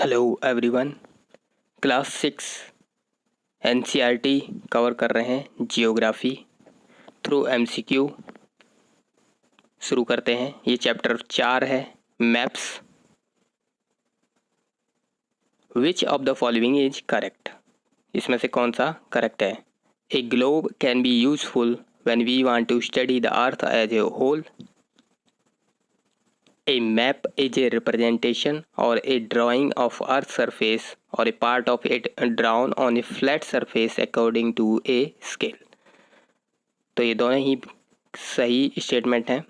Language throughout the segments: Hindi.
Hello everyone. Class 6 NCERT cover कर रहे हैं जियोग्राफी थ्रू एमसीक्यू। शुरू करते हैं। ये चैप्टर 4 है, maps. Which of the following is correct? इसमें से कौन सा करेक्ट है? A globe can be useful when we want to study the earth as a whole. A map is a representation or a drawing of Earth's surface or a part of it drawn on a flat surface according to a scale. तो ये दोनों ही सही स्टेटमेंट हैं।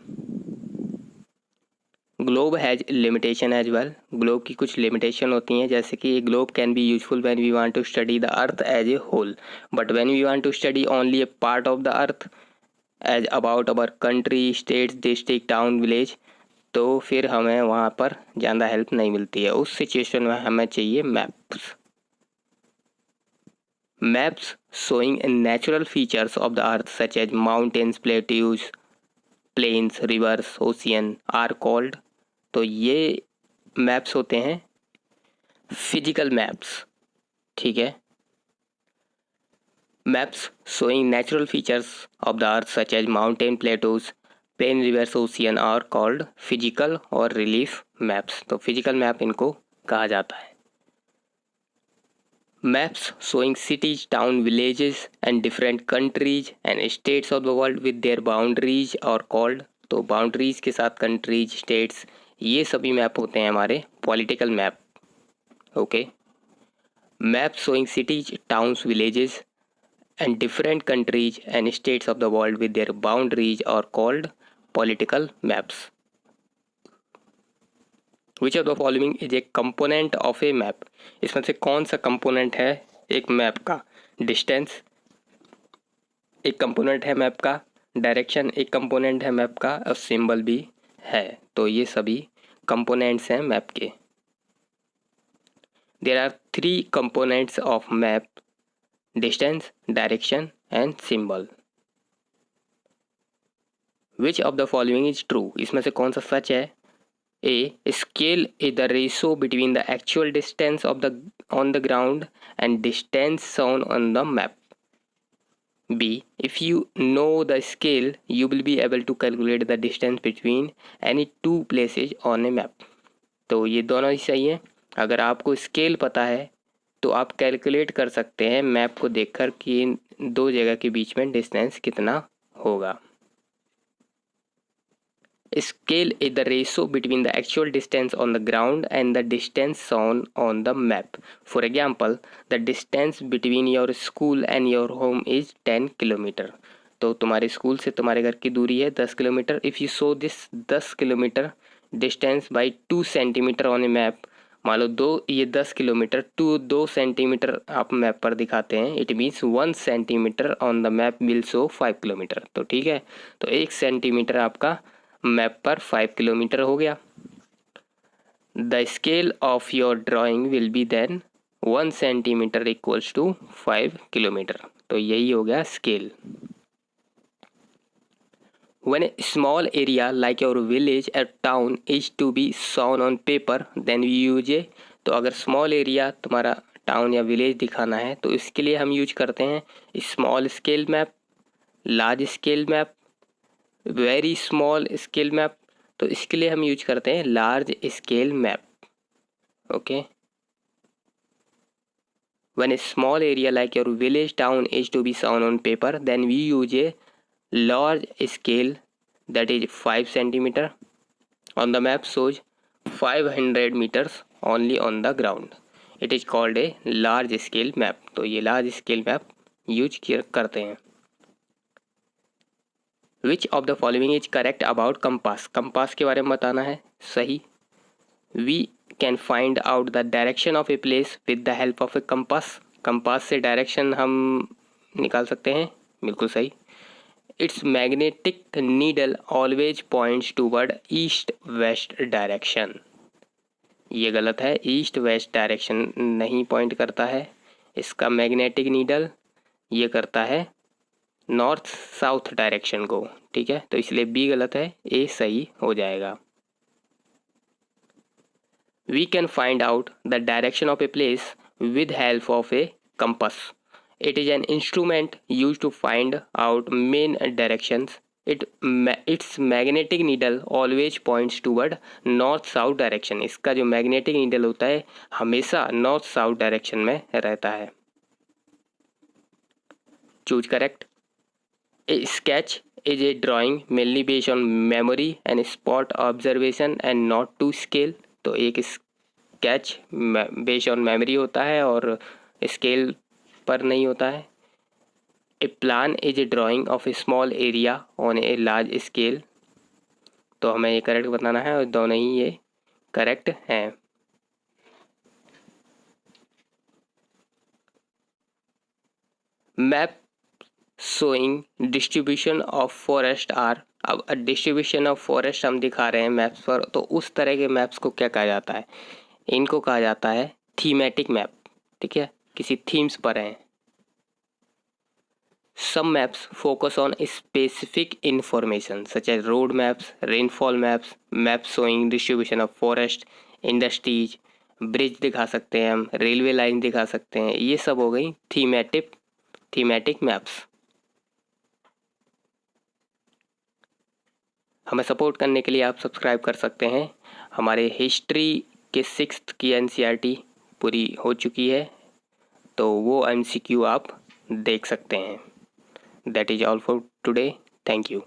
Globe has limitation as well. Globe की कुछ लिमिटेशन होती हैं, जैसे कि a globe can be useful when we want to study the earth as a whole, but when we want to study only a part of the earth as about our country, states, district, town, village, तो फिर हमें वहाँ पर ज़्यादा हेल्प नहीं मिलती है। उस सिचुएशन में हमें चाहिए maps. Maps showing natural features of the earth such as mountains, plateaus, plains, rivers, ocean are called. तो ये मैप्स होते हैं फिजिकल मैप्स। ठीक है। Maps showing natural features of the earth such as mountain, plateaus, plain, rivers, ocean are called physical और रिलीफ मैप्स। तो फिजिकल मैप इनको कहा जाता है। Maps showing cities, town, villages and different countries and states of the world with their boundaries और कॉल्ड। तो बाउंड्रीज के साथ कंट्रीज, स्टेट्स, ये सभी मैप होते हैं हमारे political map. Okay. Map showing cities, towns, villages and different countries and states of the world with their boundaries are called political maps. Which of the following is a component of a map? इसमें से कौन सा कंपोनेंट है एक मैप का? डिस्टेंस एक कंपोनेंट है मैप का, डायरेक्शन एक कंपोनेंट है मैप का, और सिंबल भी है। तो ये सभी कंपोनेंट्स हैं मैप के। There are 3 components of map: distance, direction and symbol. Which of the following is true? इसमें से कौन सा सच है? A. Scale is the ratio between the actual distance of the on the ground and distance shown on the map. B. If you know the scale, you will be able to calculate the distance between any two places on a map. तो ये दोनों ही सही है। अगर आपको स्केल पता है तो आप कैलकुलेट कर सकते हैं मैप को देखकर कि इन दो जगह के बीच में डिस्टेंस कितना होगा। Scale is the ratio between the actual distance on the ground and the distance shown on the map. For example, the distance between your school and your home is 10 kilometre. तो तुम्हारे स्कूल से तुम्हारे घर की दूरी है 10 kilometre. If you show this 10 kilometre distance by 2 centimetre on A map, मान लो ये 10 किलोमीटर 2 सेंटीमीटर आप मैप पर दिखाते हैं, it means 1 centimetre on the map will show 5 kilometre. तो ठीक है, तो 1 सेंटीमीटर आपका मैप पर 5 किलोमीटर हो गया। The scale of your drawing will be then 1 centimetre equals to 5 kilometre. तो यही हो गया scale. When a small area like your village or town is to be shown on paper, then we use a। तो अगर स्मॉल एरिया तुम्हारा टाउन या विलेज दिखाना है तो इसके लिए हम यूज करते हैं small scale map, large scale map, very small scale map. तो इसके लिए हम यूज करते हैं large scale map. Okay. When a small area like your village town is to be shown on paper, then we use a large scale that is 5 centimeter on the map shows 500 meters only on the ground. It is called a large scale map. तो ये large scale map यूज करते हैं। Which of the following is correct about compass? compass के बारे में बताना है। सही। We can find out the direction of a place with the help of a compass. compass से डायरेक्शन हम निकाल सकते हैं। बिल्कुल सही। Its magnetic needle always points toward east west direction. ये गलत है, ईस्ट वेस्ट डायरेक्शन नहीं पॉइंट करता है। इसका मैग्नेटिक नीडल ये करता है नॉर्थ साउथ डायरेक्शन को। ठीक है, तो इसलिए बी गलत है, ए सही हो जाएगा। We can find out the direction of a place with help of a compass. It is an instrument used to find out main directions. Its magnetic needle always points toward north south direction. इसका जो मैग्नेटिक नीडल होता है हमेशा नॉर्थ साउथ डायरेक्शन में रहता है. Choose correct. A sketch is a drawing mainly based on memory and spot observation and not to scale. तो एक स्केच बेस्ड ऑन मेमोरी होता है और स्केल पर नहीं होता है. A plan is a drawing of a small area on a large scale. तो हमें ये करेक्ट बताना है और दोनों ही ये करेक्ट हैं. Map showing distribution of forest are. अब डिस्ट्रीब्यूशन ऑफ फॉरेस्ट हम दिखा रहे हैं मैप्स पर, तो उस तरह के मैप्स को क्या कहा जाता है? इनको कहा जाता है थीमेटिक मैप. ठीक है, किसी थीम्स पर हैं. Some maps focus on specific information such as road maps, rainfall maps, maps showing distribution of forest, industries, bridge दिखा सकते हैं हम, रेलवे लाइन दिखा सकते हैं. ये सब हो गई थीमेटिक मैप्स. हमें सपोर्ट करने के लिए आप सब्सक्राइब कर सकते हैं. हमारे हिस्ट्री के 6th की NCERT पूरी हो चुकी है, तो वो MCQ आप देख सकते हैं. That is all for today. Thank you.